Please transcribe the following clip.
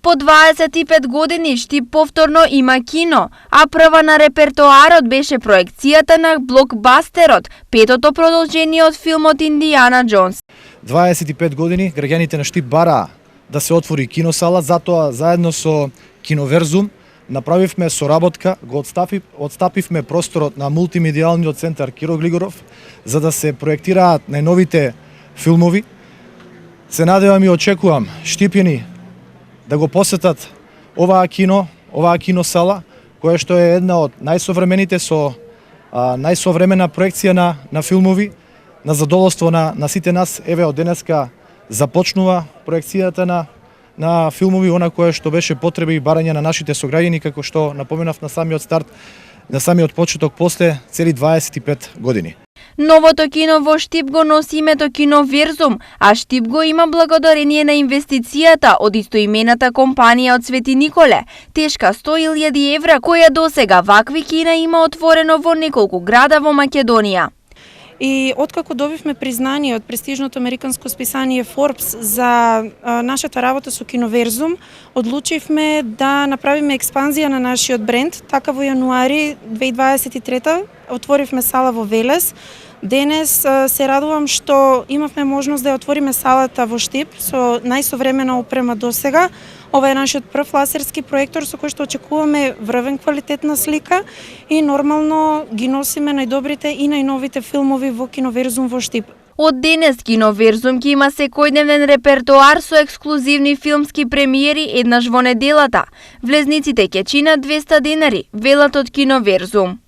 По 25 години Штип повторно има кино, а прва на репертоарот беше проекцијата на блокбастерот, петото продолжение од филмот Индијана Џонс. 25 години граѓаните на Штип бараа да се отвори киносала, затоа заедно со Киноверзум направивме соработка, го отстапивме просторот на мултимедијалниот центар Киро Глигоров за да се проектираат најновите филмови. Се надевам и очекувам Штипјани да го посетат оваа киносала, која што е една од најсовремените со најсовремена проекција на филмови, на задоволство на сите нас. Еве од денеска започнува проекцијата на филмови, она кое што беше потреба и барање на нашите сограѓани, како што напоменав на самиот старт, на самиот почеток, после цели 25 години. Новото кино во Штип го носи името Киноверзум, а Штип го има благодарение на инвестицијата од истоимената компанија од Свети Николе, тешка 100.000 евра, која досега вакви кина има отворено во неколку града во Македонија. И откако добивме признание од престижното американско списание Forbes за нашата работа со Киноверзум, одлучивме да направиме експанзија на нашиот бренд. Така во јануари 2023 отворивме сала во Велес. Денес се радувам што имавме можност да ја отвориме салата во Штип со најсовремена опрема досега. Ова е нашиот прв лазерски проектор со кој што очекуваме врвен квалитет на слика и нормално ги носиме најдобрите и најновите филмови во Киноверзум во Штип. Од денес Киноверзум ќе има секојдневен репертоар со ексклузивни филмски премиери еднаш во неделата. Влезниците ќе чинат 200 денари, велат од Киноверзум.